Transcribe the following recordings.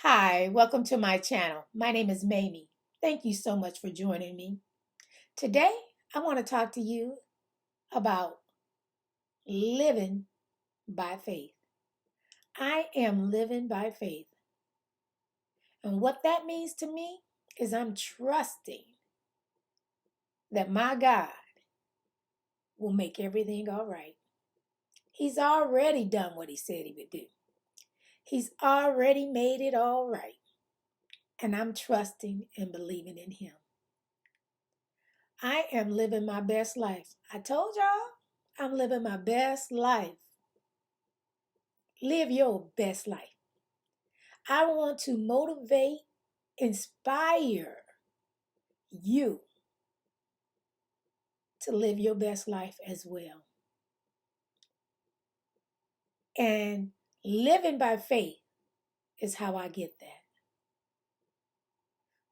Hi, welcome to my channel. My name is Mamie. Thank you so much for joining me. Today, I want to talk to you about living by faith. I am living by faith. And what that means to me is I'm trusting that my God will make everything all right. He's already done what he said he would do. He's already made it all right. And I'm trusting and believing in him. I am living my best life. I told y'all I'm living my best life. Live your best life. I want to motivate, inspire you to live your best life as well. And living by faith is how I get that.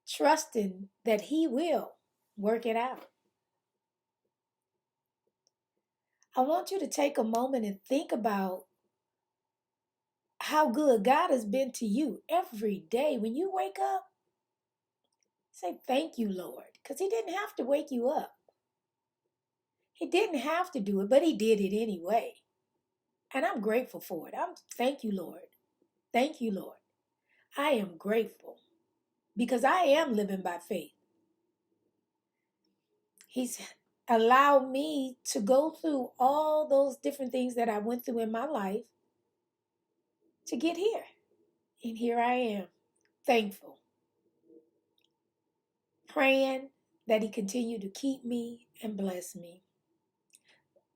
Trusting that he will work it out. I want you to take a moment and think about how good God has been to you every day. When you wake up, say, thank you, Lord, because he didn't have to wake you up. He didn't have to do it, but he did it anyway. And I'm grateful for it. Thank you, Lord. Thank you, Lord. I am grateful because I am living by faith. He's allowed me to go through all those different things that I went through in my life to get here. And here I am, thankful, praying that he continue to keep me and bless me,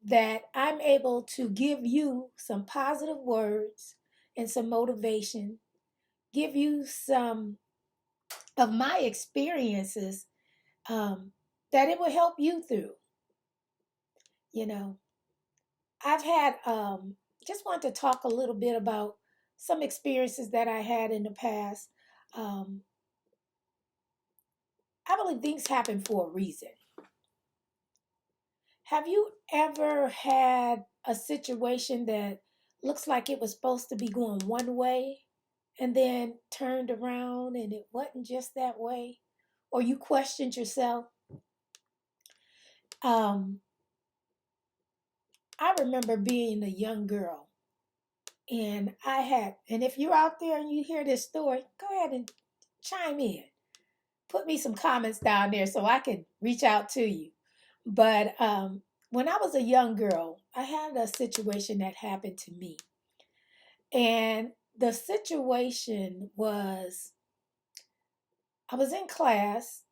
that I'm able to give you some positive words and some motivation, give you some of my experiences that it will help you through. You know, I've had, just want to talk a little bit about some experiences that I had in the past. Um, I believe things happen for a reason. Have you ever had a situation that looks like it was supposed to be going one way and then turned around and it wasn't just that way? Or you questioned yourself? Um, I remember being a young girl and if you're out there and you hear this story, go ahead and chime in. Put me some comments down there so I can reach out to you. But when I was a young girl, I had a situation that happened to me. And the situation was I was in class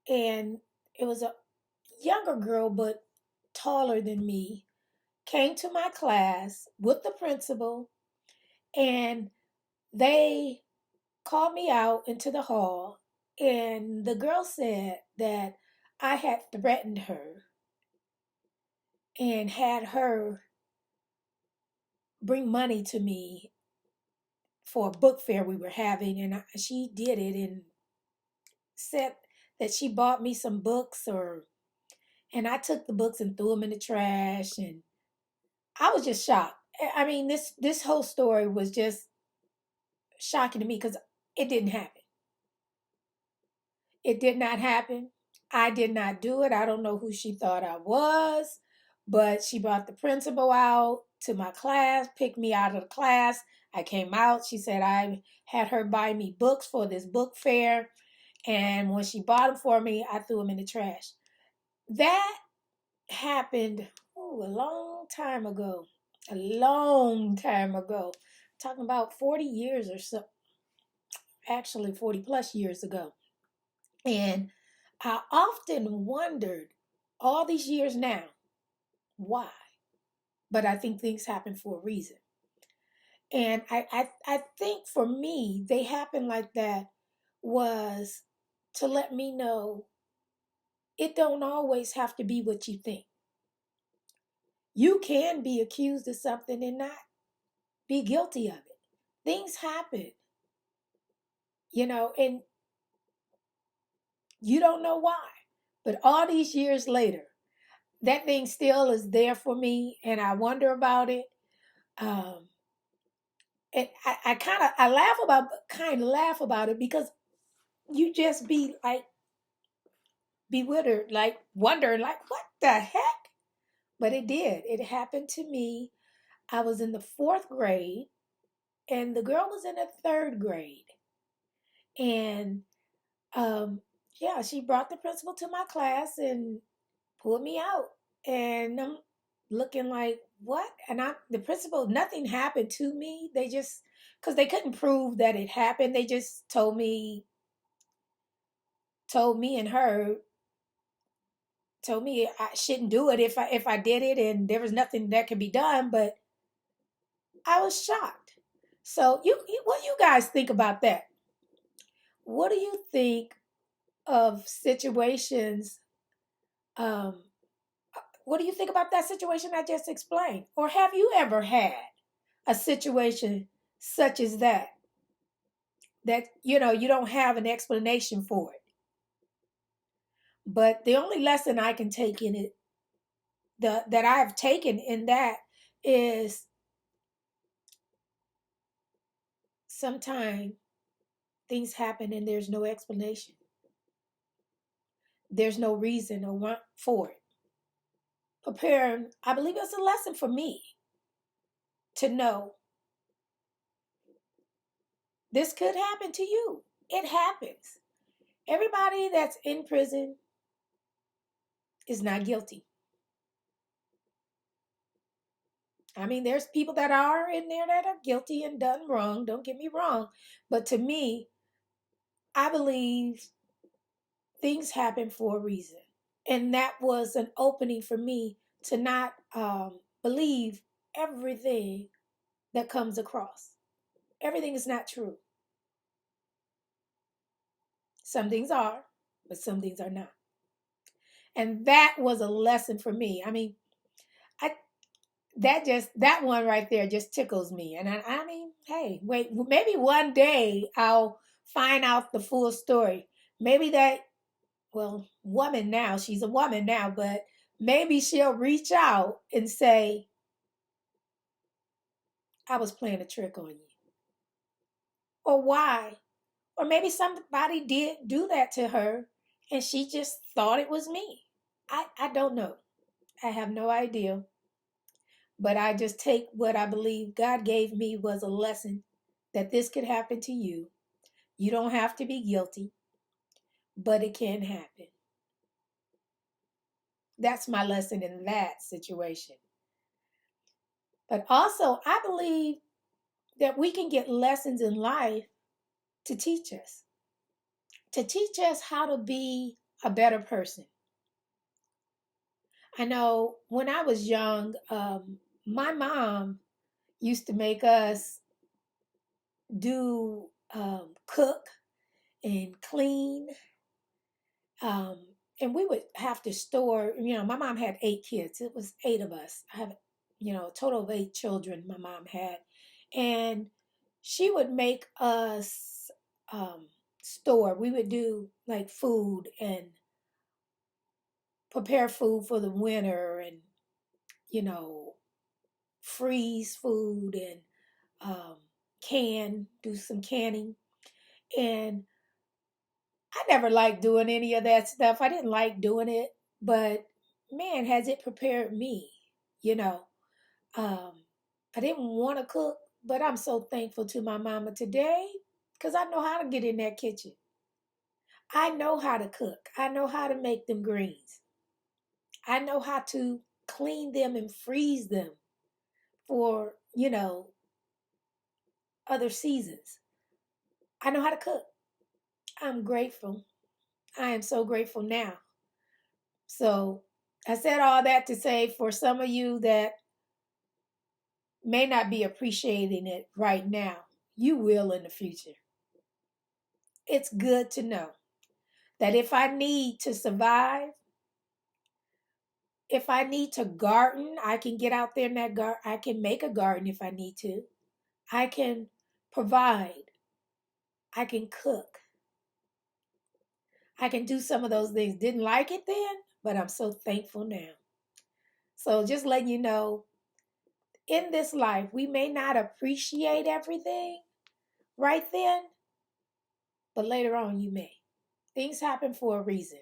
and it was a younger girl, but taller than me, came to my class with the principal and they called me out into the hall, and the girl said that I had threatened her and had her bring money to me for a book fair we were having, and she did it and said that she bought me some books, and I took the books and threw them in the trash, and I was just shocked. I mean, this whole story was just shocking to me because it didn't happen. It did not happen. I did not do it. I don't know who she thought I was, but she brought the principal out to my class, picked me out of the class. I came out. She said I had her buy me books for this book fair. And when she bought them for me, I threw them in the trash. That happened a long time ago. A long time ago. Talking about 40 years or so. Actually, 40 plus years ago. And I often wondered all these years now, why? But I think things happen for a reason. And I think for me, they happen like that was to let me know it don't always have to be what you think. You can be accused of something and not be guilty of it. Things happen, and you don't know why. But all these years later, that thing still is there for me and I wonder about it. Um, And I laugh about it because you just be like bewildered, like wondering, like, what the heck? But it did. It happened to me. I was in the fourth grade, and the girl was in the third grade. And um, yeah, she brought the principal to my class and pulled me out. And I'm looking like, what? And the principal, nothing happened to me. They just, because they couldn't prove that it happened, they just told me and her, told me I shouldn't do it if I did it, and there was nothing that could be done. But I was shocked. So what do you guys think about that? What do you think of situations? Um, what do you think about that situation I just explained? Or have you ever had a situation such as that you don't have an explanation for it? But the only lesson I can take in it, that I have taken in that, is sometimes things happen and there's no explanation. There's no reason or want for it. I believe it's a lesson for me to know this could happen to you. It happens. Everybody that's in prison is not guilty. I mean, there's people that are in there that are guilty and done wrong, don't get me wrong. But to me, I believe things happen for a reason. And that was an opening for me to not believe everything that comes across. Everything is not true. Some things are, but some things are not. And that was a lesson for me. I mean, I that one right there just tickles me. And I mean, hey, wait, maybe one day I'll find out the full story. Maybe woman now, she's a woman now, but maybe she'll reach out and say, I was playing a trick on you. Or why? Or maybe somebody did do that to her and she just thought it was me. I don't know. I have no idea. But I just take what I believe God gave me was a lesson that this could happen to you. You don't have to be guilty, but it can happen. That's my lesson in that situation. But also, I believe that we can get lessons in life to teach us how to be a better person. I know when I was young, my mom used to make us do cook and clean. Um, and we would have to store, my mom had 8 kids. It was 8 of us. I have, a total of 8 children my mom had. And she would make us store. We would do like food and prepare food for the winter and, you know, freeze food and do some canning. And I never liked doing any of that stuff. I didn't like doing it, but man, has it prepared me, you know. Um, I didn't want to cook, but I'm so thankful to my mama today because I know how to get in that kitchen. I know how to cook. I know how to make them greens. I know how to clean them and freeze them for, other seasons. I know how to cook. I'm grateful. I am so grateful now. So I said all that to say for some of you that may not be appreciating it right now, you will in the future. It's good to know that if I need to survive, if I need to garden, I can get out there in that garden. I can make a garden if I need to. I can provide. I can cook. I can do some of those things. Didn't like it then, but I'm so thankful now. So just letting you know, in this life, we may not appreciate everything right then, but later on you may. Things happen for a reason.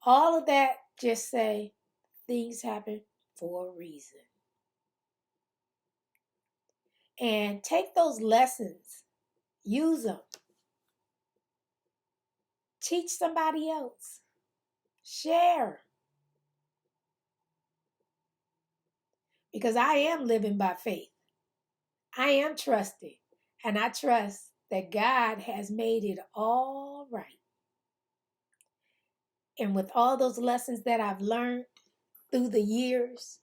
All of that, just say, things happen for a reason. And take those lessons, use them, teach somebody else, share. Because I am living by faith. I am trusting, and I trust that God has made it all right. And with all those lessons that I've learned through the years,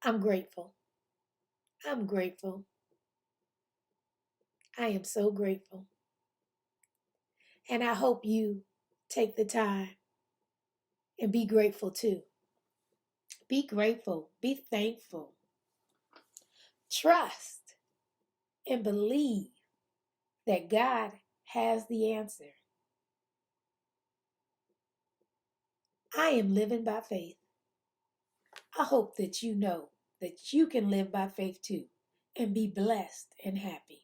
I'm grateful. I'm grateful. I am so grateful. And I hope you take the time and be grateful too. Be grateful. Be thankful. Trust and believe that God has the answer. I am living by faith. I hope that you know that you can live by faith too and be blessed and happy.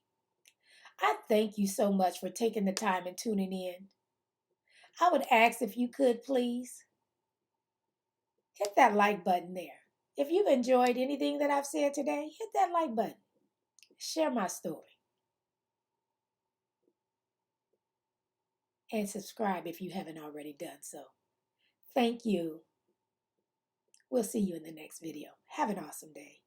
I thank you so much for taking the time and tuning in. I would ask if you could please hit that like button there. If you've enjoyed anything that I've said today, hit that like button. Share my story. And subscribe if you haven't already done so. Thank you. We'll see you in the next video. Have an awesome day.